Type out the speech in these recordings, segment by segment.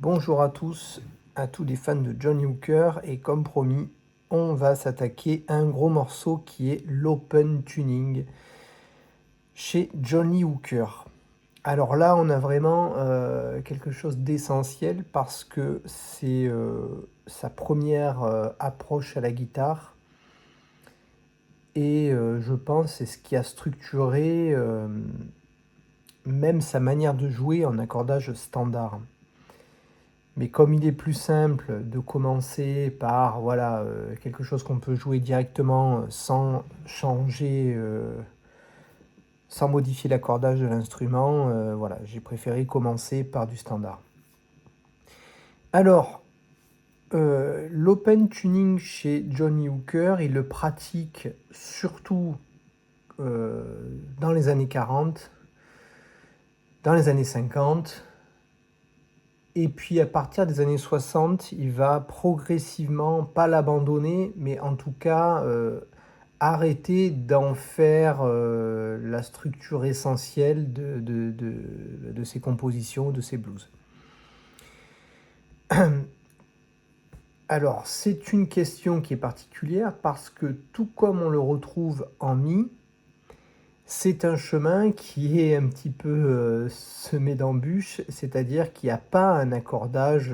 Bonjour à tous les fans de Johnny Hooker, et comme promis, on va s'attaquer à un gros morceau qui est l'Open Tuning chez Johnny Hooker. Alors là, on a vraiment quelque chose d'essentiel parce que c'est sa première approche à la guitare et je pense c'est ce qui a structuré même sa manière de jouer en accordage standard. Mais comme il est plus simple de commencer par voilà, quelque chose qu'on peut jouer directement sans changer, sans modifier l'accordage de l'instrument, voilà, j'ai préféré commencer par du standard. Alors, l'open tuning chez Johnny Hooker, il le pratique surtout dans les années 40, dans les années 50. Et puis à partir des années 60, il va progressivement, pas l'abandonner, mais en tout cas arrêter d'en faire la structure essentielle de ses compositions, de ses blues. Alors c'est une question qui est particulière parce que tout comme on le retrouve en mi, c'est un chemin qui est un petit peu semé d'embûches, c'est-à-dire qu'il n'y a pas un accordage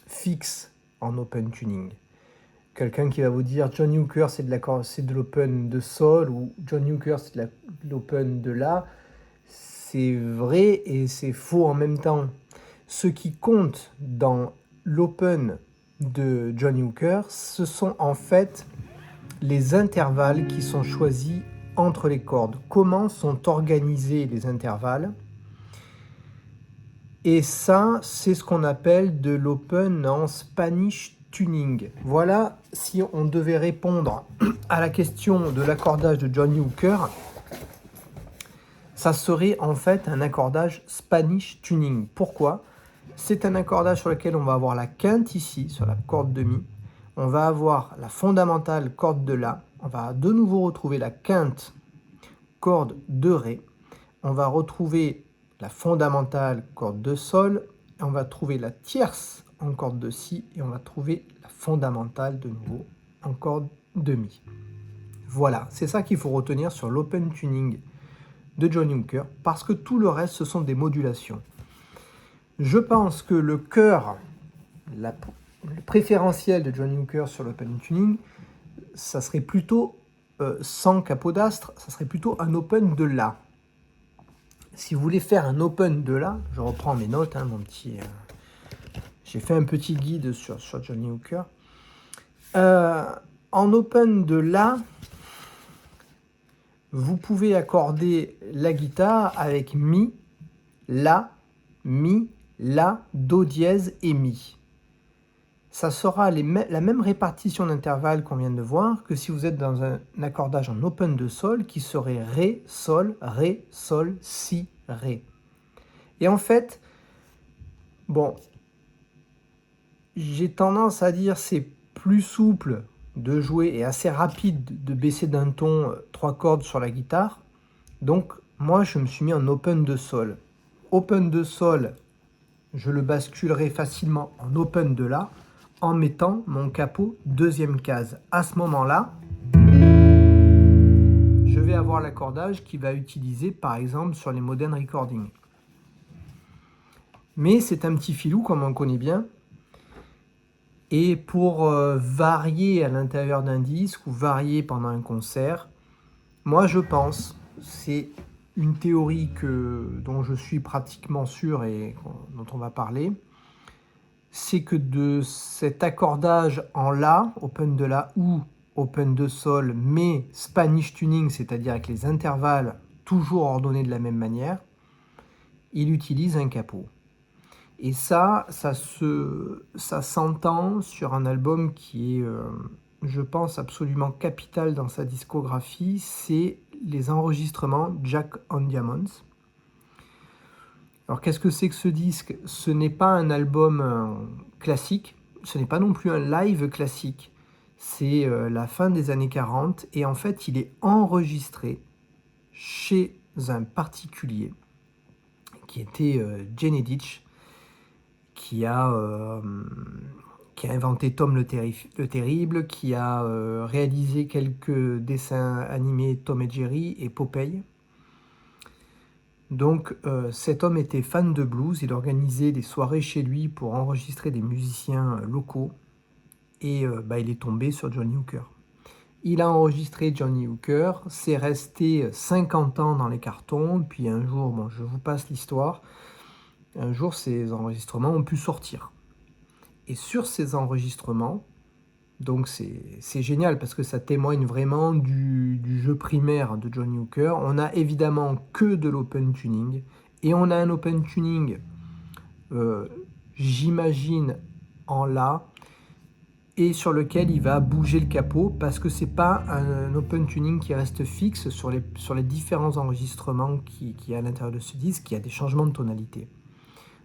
fixe en open tuning. Quelqu'un qui va vous dire Johnny Hooker c'est de l'open de sol ou Johnny Hooker c'est de l'open de la, c'est vrai et c'est faux en même temps. Ce qui compte dans l'open de Johnny Hooker, ce sont en fait les intervalles qui sont choisis entre les cordes. Comment sont organisés les intervalles? Et ça, c'est ce qu'on appelle de l'open en Spanish tuning. Voilà, si on devait répondre à la question de l'accordage de Johnny Hooker, ça serait en fait un accordage Spanish tuning. Pourquoi? C'est un accordage sur lequel on va avoir la quinte ici, sur la corde de mi. On va avoir la fondamentale corde de la. On va de nouveau retrouver la quinte corde de ré. On va retrouver la fondamentale corde de sol. On va trouver la tierce en corde de si. Et on va trouver la fondamentale de nouveau en corde de mi. Voilà, c'est ça qu'il faut retenir sur l'open tuning de Johnny Hooker, parce que tout le reste, ce sont des modulations. Je pense que le cœur, le préférentiel de Johnny Hooker sur l'open tuning, ça serait plutôt sans capodastre, ça serait plutôt un open de la. Si vous voulez faire un open de la, je reprends mes notes, hein, j'ai fait un petit guide sur Johnny Hooker. En open de la, vous pouvez accorder la guitare avec mi, la, do dièse et mi. Ça sera la même répartition d'intervalles qu'on vient de voir que si vous êtes dans un accordage en open de sol qui serait ré, sol, si, ré. Et en fait, bon, j'ai tendance à dire c'est plus souple de jouer et assez rapide de baisser d'un ton 3 cordes sur la guitare. Donc moi je me suis mis en open de sol. Open de sol, je le basculerai facilement en open de la en mettant mon capot deuxième case. À ce moment-là, je vais avoir l'accordage qui va utiliser par exemple sur les modern recordings. Mais c'est un petit filou comme on connaît bien. Et pour varier à l'intérieur d'un disque ou varier pendant un concert, moi je pense, c'est une théorie dont je suis pratiquement sûr et dont on va parler, c'est que de cet accordage en la, open de la ou open de sol, mais Spanish tuning, c'est-à-dire avec les intervalles toujours ordonnés de la même manière, il utilise un capot. Et ça s'entend sur un album qui est, je pense, absolument capital dans sa discographie, c'est les enregistrements Jack on Diamonds. Alors qu'est-ce que c'est que ce disque? Ce n'est pas un album classique, ce n'est pas non plus un live classique, c'est la fin des années 40 et en fait il est enregistré chez un particulier qui était Geneditch, qui a inventé Tom le Terrible, qui a réalisé quelques dessins animés Tom et Jerry et Popeye. Donc cet homme était fan de blues, il organisait des soirées chez lui pour enregistrer des musiciens locaux et il est tombé sur Johnny Hooker. Il a enregistré Johnny Hooker, c'est resté 50 ans dans les cartons, puis un jour, bon, je vous passe l'histoire, un jour ces enregistrements ont pu sortir. Et sur ces enregistrements, donc c'est génial parce que ça témoigne vraiment du jeu primaire de Johnny Hooker. On a évidemment que de l'open tuning et on a un open tuning, j'imagine, en La et sur lequel il va bouger le capot parce que c'est pas un open tuning qui reste fixe sur les différents enregistrements qui y a à l'intérieur de ce disque, il y a des changements de tonalité.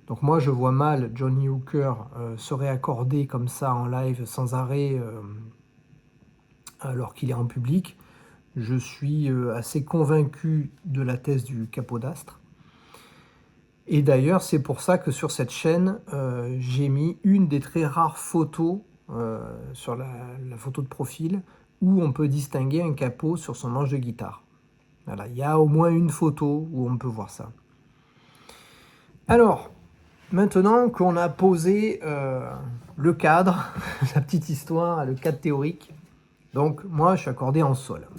Donc moi je vois mal Johnny Hooker se réaccorder comme ça en live sans arrêt alors qu'il est en public. Je suis assez convaincu de la thèse du capot d'astre. Et d'ailleurs c'est pour ça que sur cette chaîne j'ai mis une des très rares photos sur la photo de profil où on peut distinguer un capot sur son manche de guitare. Voilà, il y a au moins une photo où on peut voir ça. Alors, maintenant qu'on a posé le cadre, la petite histoire, le cadre théorique, donc moi je suis accordé en sol.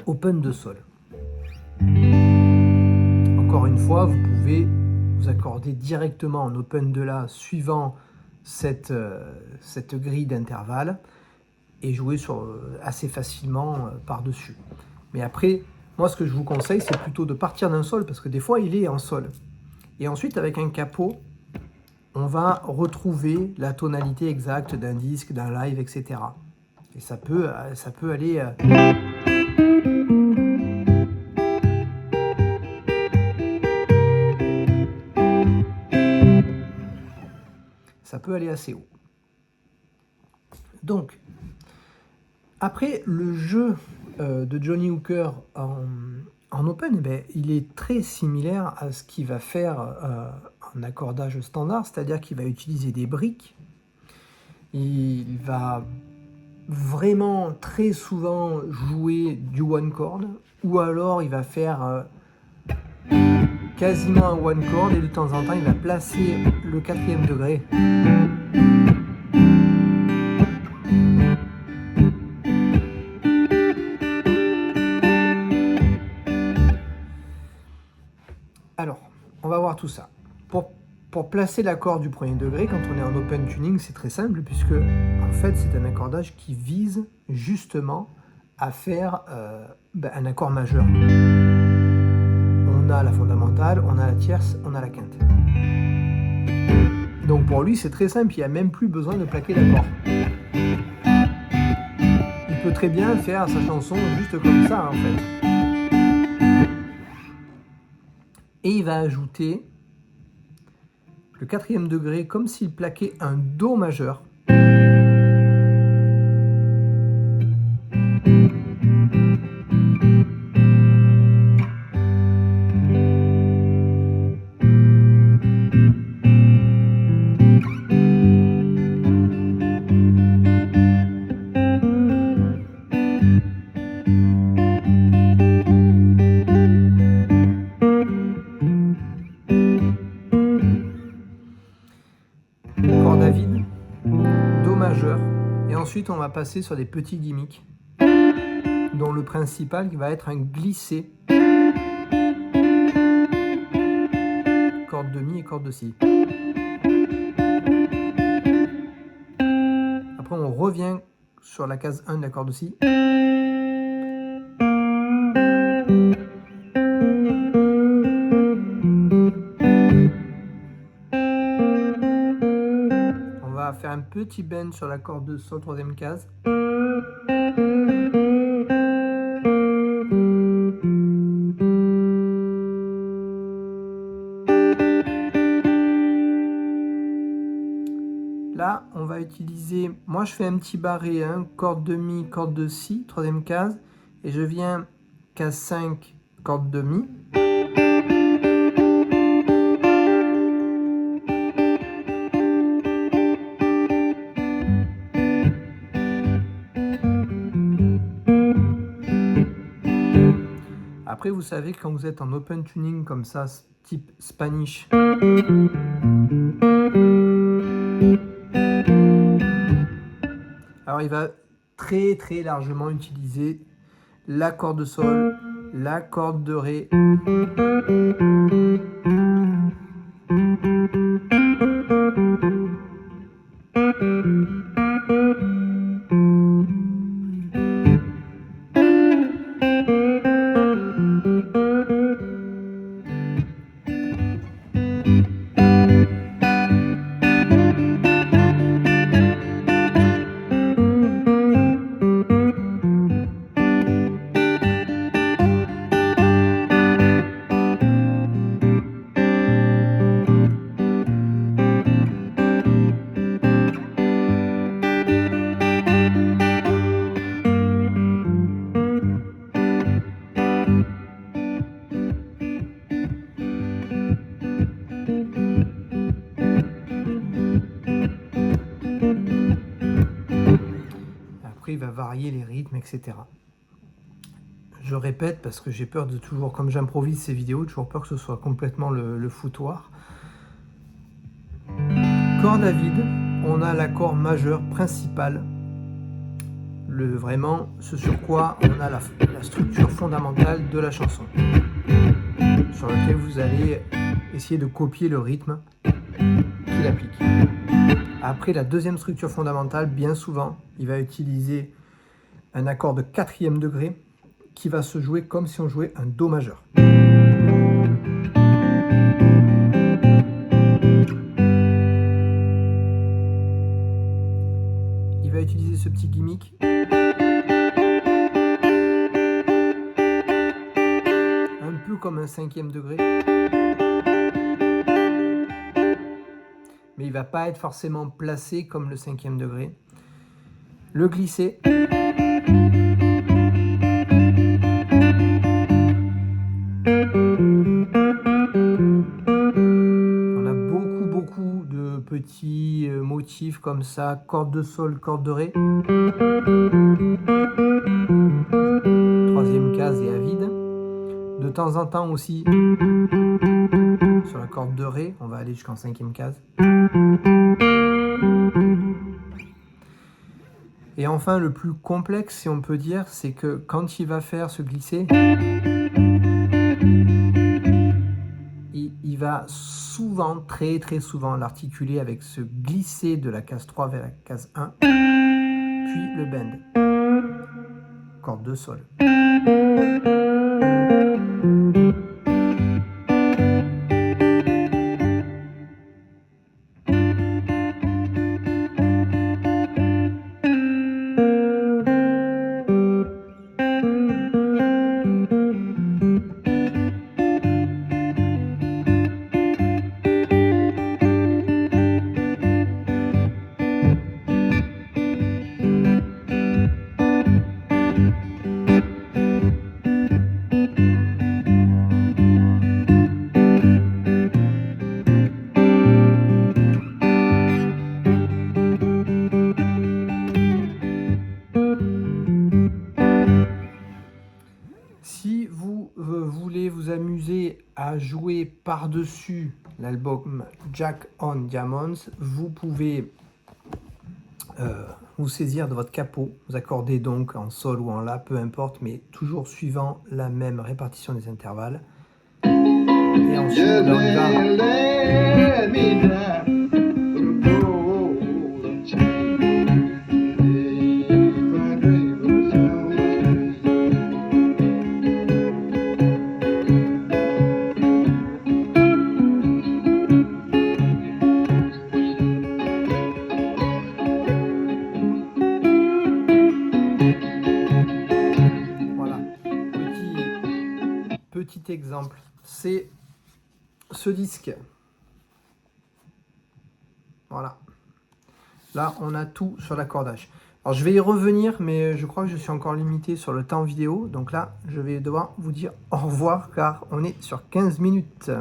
Open de sol. Encore une fois, vous pouvez vous accorder directement en open de La suivant cette grille d'intervalle et jouer assez facilement par-dessus. Mais après, moi ce que je vous conseille, c'est plutôt de partir d'un sol parce que des fois il est en sol. Et ensuite, avec un capot, on va retrouver la tonalité exacte d'un disque, d'un live, etc. Et ça peut aller... Ça peut aller assez haut. Donc, après le jeu de Johnny Hooker en open, eh bien, il est très similaire à ce qu'il va faire en accordage standard, c'est-à-dire qu'il va utiliser des briques. Il va vraiment très souvent jouer du one chord, ou alors il va faire quasiment un one chord et de temps en temps il va placer le 4e degré. Alors, on va voir tout ça. Pour placer l'accord du 1er degré, quand on est en open tuning, c'est très simple, puisque en fait c'est un accordage qui vise justement à faire un accord majeur. On a la fondamentale, on a la tierce, on a la quinte. Donc pour lui c'est très simple, il n'y a même plus besoin de plaquer d'accord. Il peut très bien faire sa chanson juste comme ça en fait. Et il va ajouter le 4e degré comme s'il plaquait un Do majeur. Corde à vide, Do majeur, et ensuite on va passer sur des petits gimmicks, dont le principal va être un glissé, corde de Mi et corde de Si. Après on revient sur la case 1 de la corde de Si. Faire un petit bend sur la corde de Sol, 3e case. Là, on va utiliser, moi je fais un petit barré, hein, corde de Mi, corde de Si, 3e case, et je viens case 5, corde de Mi. après, vous savez, quand vous êtes en open tuning comme ça, type Spanish, alors il va très très largement utiliser la corde de sol, la corde de ré, après il va varier les rythmes, etc. Je répète parce que j'ai peur de toujours, comme j'improvise ces vidéos, toujours peur que ce soit complètement le foutoir. Corde à vide, on a l'accord majeur principal, vraiment ce sur quoi on a la structure fondamentale de la chanson, sur laquelle vous allez essayer de copier le rythme qu'il applique. Après, la deuxième structure fondamentale, bien souvent, il va utiliser un accord de 4e degré qui va se jouer comme si on jouait un Do majeur. Il va utiliser ce petit gimmick. Un peu comme un 5e degré. Mais il ne va pas être forcément placé comme le 5e degré. Le glisser. On a beaucoup de petits motifs comme ça, corde de sol, corde de ré. 3e case et à vide. De temps en temps aussi, sur la corde de ré, on va aller jusqu'en 5e case. Et enfin, le plus complexe, si on peut dire, c'est que quand il va faire ce glisser, il va souvent, très souvent, l'articuler avec ce glisser de la case 3 vers la case 1, puis le bend, corde de sol. Si vous voulez vous amuser à jouer par-dessus l'album Jack on Diamonds, vous pouvez vous saisir de votre capot, vous accorder donc en sol ou en la, peu importe, mais toujours suivant la même répartition des intervalles. Et ensuite, là, on y va. Petit exemple, c'est ce disque. Voilà. Là, on a tout sur l'accordage. Alors, je vais y revenir, mais je crois que je suis encore limité sur le temps vidéo. Donc là, je vais devoir vous dire au revoir, car on est sur 15 minutes.